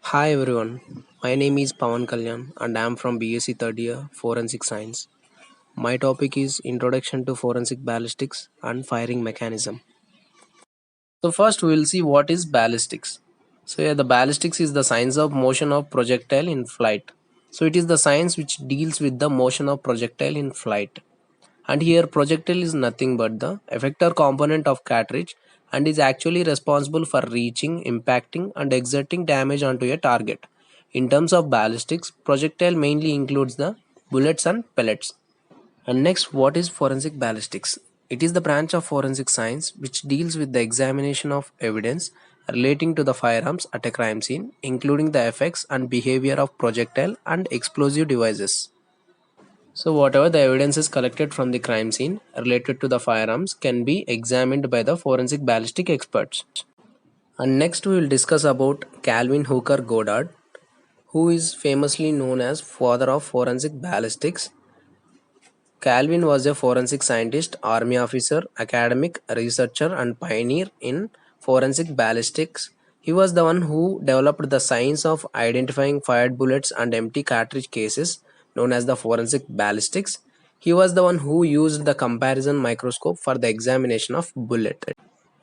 Hi everyone, my name is Pawan Kalyan and I am from BSc third year Forensic Science. My topic is Introduction to Forensic Ballistics and Firing Mechanism. So first we will see what is ballistics. The ballistics is the science of motion of projectile in flight. So it is the science which deals with the motion of projectile in flight. And here projectile is nothing but the effector component of cartridge and is actually responsible for reaching, impacting and exerting damage onto a target. In terms of ballistics, projectile mainly includes the bullets and pellets. And next, what is forensic ballistics? It is the branch of forensic science which deals with the examination of evidence relating to the firearms at a crime scene, including the effects and behavior of projectile and explosive devices. So, whatever the evidence is collected from the crime scene related to the firearms can be examined by the forensic ballistic experts. And next, we will discuss about Calvin Hooker Goddard, who is famously known as father of forensic ballistics. Calvin was a forensic scientist, army officer, academic, researcher, and pioneer in forensic ballistics. He was the one who developed the science of identifying fired bullets and empty cartridge cases, known as the forensic ballistics. He was the one who used the comparison microscope for the examination of bullet.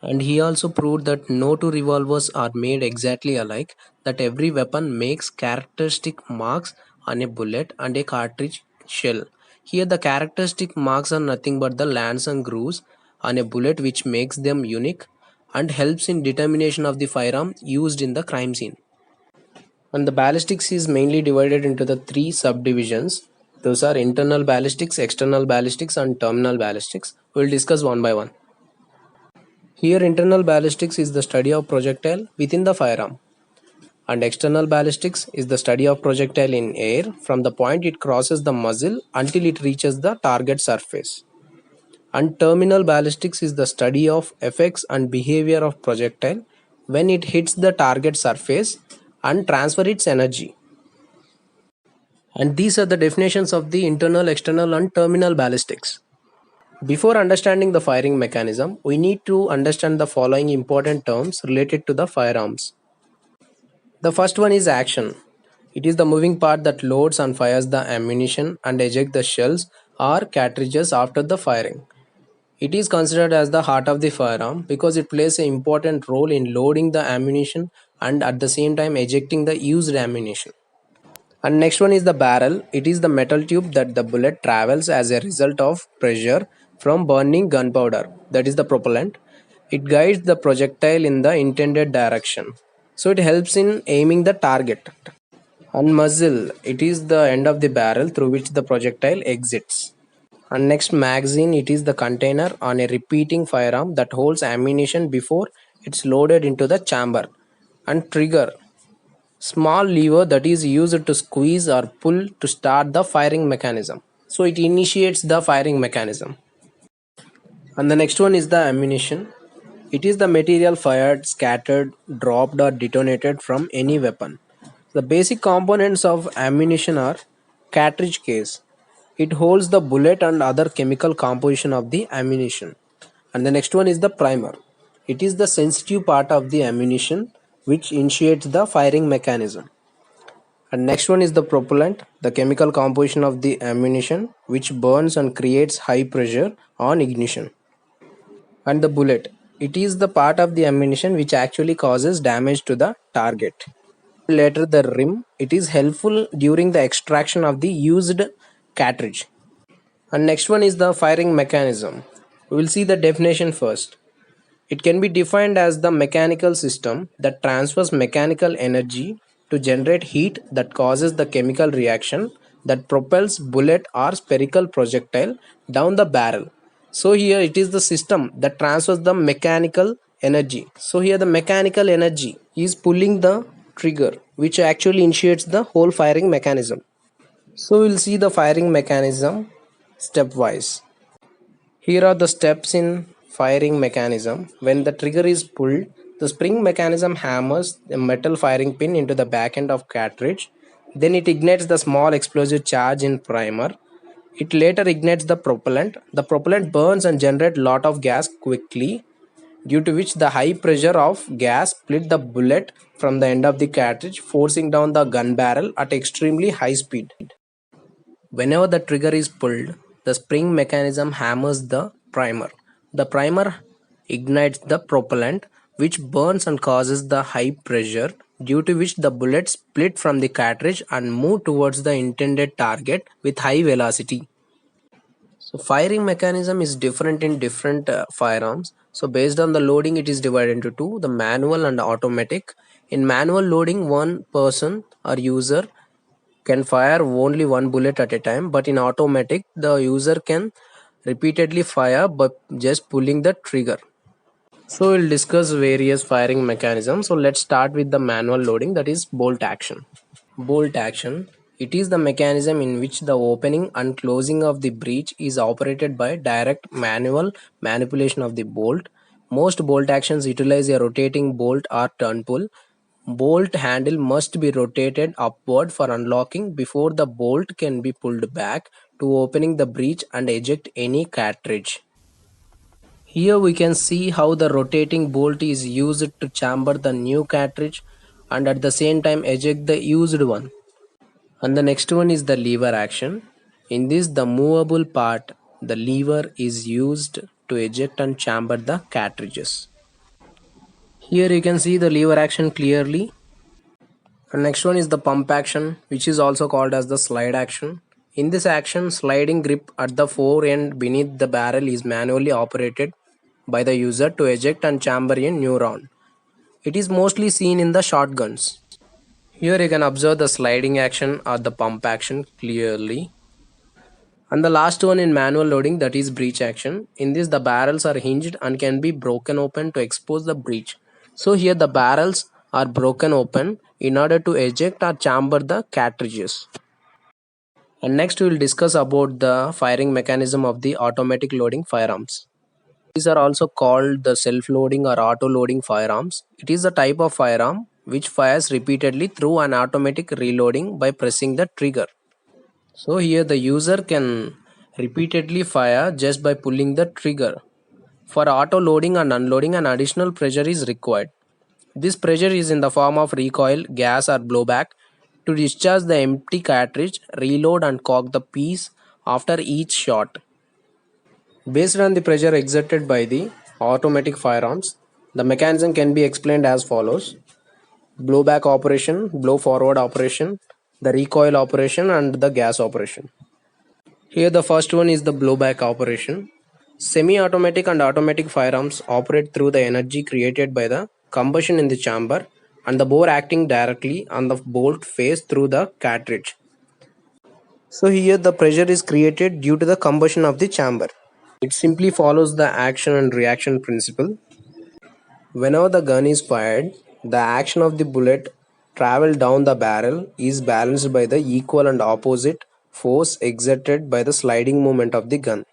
And he also proved that no two revolvers are made exactly alike, that every weapon makes characteristic marks on a bullet and a cartridge shell. Here, the characteristic marks are nothing but the lands and grooves on a bullet, which makes them unique and helps in determination of the firearm used in the crime scene. And the ballistics is mainly divided into the three subdivisions. Those are internal ballistics, external ballistics, and terminal ballistics. We'll discuss one by one. Here, internal ballistics is the study of projectile within the firearm, and external ballistics is the study of projectile in air from the point it crosses the muzzle until it reaches the target surface. And terminal ballistics is the study of effects and behavior of projectile when it hits the target surface and transfer its energy. And these are the definitions of the internal, external, and terminal ballistics. Before understanding the firing mechanism, we need to understand the following important terms related to the firearms. The first one is action. It is the moving part that loads and fires the ammunition and ejects the shells or cartridges after the firing. It is considered as the heart of the firearm because it plays an important role in loading the ammunition and at the same time ejecting the used ammunition. And next one is the barrel. It is the metal tube that the bullet travels as a result of pressure from burning gunpowder, that is the propellant. It guides the projectile in the intended direction. So it helps in aiming the target. And muzzle, it is the end of the barrel through which the projectile exits. And next, magazine, it is the container on a repeating firearm that holds ammunition before it's loaded into the chamber. And trigger, small lever that is used to squeeze or pull to start the firing mechanism. So it initiates the firing mechanism. And the next one is the ammunition. It is the material fired, scattered, dropped, or detonated from any weapon. The basic components of ammunition are cartridge case. It holds the bullet and other chemical composition of the ammunition. And the next one is the primer. It is the sensitive part of the ammunition which initiates the firing mechanism. And next one is the propellant, the chemical composition of the ammunition which burns and creates high pressure on ignition. And the bullet, it is the part of the ammunition which actually causes damage to the target. Later, the rim, it is helpful during the extraction of the used cartridge. And next one is the firing mechanism. We will see the definition first. It can be defined as the mechanical system that transfers mechanical energy to generate heat that causes the chemical reaction that propels bullet or spherical projectile down the barrel. So here it is the system that transfers the mechanical energy. So here the mechanical energy is pulling the trigger, which actually initiates the whole firing mechanism. So we'll see the firing mechanism stepwise. Here are the steps in firing mechanism. When the trigger is pulled, the spring mechanism hammers a metal firing pin into the back end of cartridge. Then it ignites the small explosive charge in primer. It later ignites the propellant. The propellant burns and generates lot of gas quickly. due to which the high pressure of gas split the bullet from the end of the cartridge, forcing down the gun barrel at extremely high speed. Whenever the trigger is pulled, the spring mechanism hammers the primer. The primer ignites the propellant, which burns and causes the high pressure, due to which the bullets split from the cartridge and move towards the intended target with high velocity. So firing mechanism is different in different firearms. So based on the loading, it is divided into two: the manual and automatic. In manual loading, one person or user can fire only one bullet at a time, but in automatic, the user can repeatedly fire by just pulling the trigger. So we'll discuss various firing mechanisms. So let's start with the manual loading, that is bolt action. Bolt action. It is the mechanism in which the opening and closing of the breech is operated by direct manual manipulation of the bolt. Most bolt actions utilize a rotating bolt or turn pull. Bolt handle must be rotated upward for unlocking before the bolt can be pulled back to opening the breech and eject any cartridge. Here we can see how the rotating bolt is used to chamber the new cartridge and at the same time eject the used one. And the next one is the lever action. In this, the movable part, the lever is used to eject and chamber the cartridges. Here you can see the lever action clearly. And next one is the pump action, which is also called as the slide action. In this action, sliding grip at the fore end beneath the barrel is manually operated by the user to eject and chamber a new round. It is mostly seen in the shotguns. Here you can observe the sliding action or the pump action clearly. And the last one in manual loading, that is breech action. In this, the barrels are hinged and can be broken open to expose the breech. So here the barrels are broken open in order to eject or chamber the cartridges. And next we will discuss about the firing mechanism of the automatic loading firearms. These are also called the self-loading or auto-loading firearms. It is a type of firearm which fires repeatedly through an automatic reloading by pressing the trigger. So here the user can repeatedly fire just by pulling the trigger. For auto loading and unloading, an additional pressure is required. This pressure is in the form of recoil, gas or blowback to discharge the empty cartridge, reload and cock the piece after each shot. Based on the pressure exerted by the automatic firearms, the mechanism can be explained as follows: blowback operation, blow forward operation, the recoil operation and the gas operation. Here the first one is the blowback operation. Semi-automatic and automatic firearms operate through the energy created by the combustion in the chamber and the bore acting directly on the bolt face through the cartridge. So here the pressure is created due to the combustion of the chamber. It simply follows the action and reaction principle. Whenever the gun is fired, the action of the bullet travel down the barrel is balanced by the equal and opposite force exerted by the sliding movement of the gun.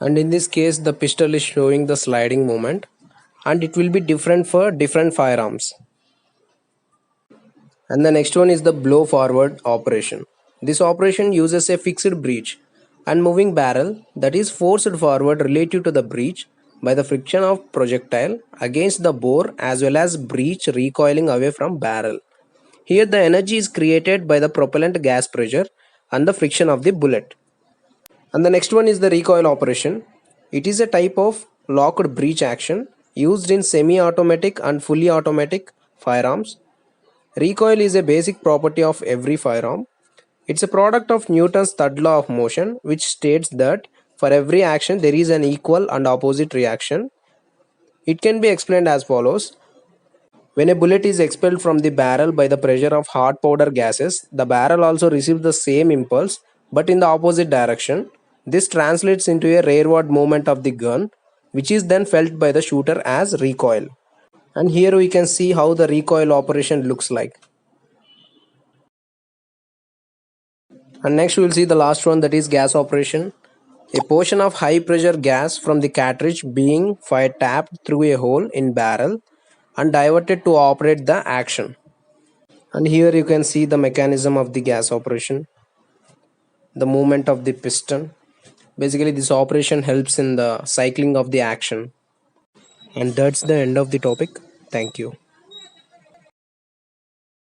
And in this case, the pistol is showing the sliding movement, and it will be different for different firearms. And the next one is the blow forward operation. This operation uses a fixed breech and moving barrel that is forced forward relative to the breech by the friction of projectile against the bore as well as breech recoiling away from barrel. Here the energy is created by the propellant gas pressure and the friction of the bullet. And the next one is the recoil operation. It is a type of locked breech action used in semi-automatic and fully automatic firearms. Recoil is a basic property of every firearm. It's a product of Newton's third law of motion, which states that for every action there is an equal and opposite reaction. It can be explained as follows. When a bullet is expelled from the barrel by the pressure of hot powder gases, the barrel also receives the same impulse but in the opposite direction. This translates into a rearward movement of the gun, which is then felt by the shooter as recoil. And here we can see how the recoil operation looks like. And next we will see the last one, that is gas operation. A portion of high pressure gas from the cartridge being fired tapped through a hole in barrel and diverted to operate the action. And here you can see the mechanism of the gas operation, the movement of the piston. Basically this operation helps in the cycling of the action. And that's the end of the topic. Thank you.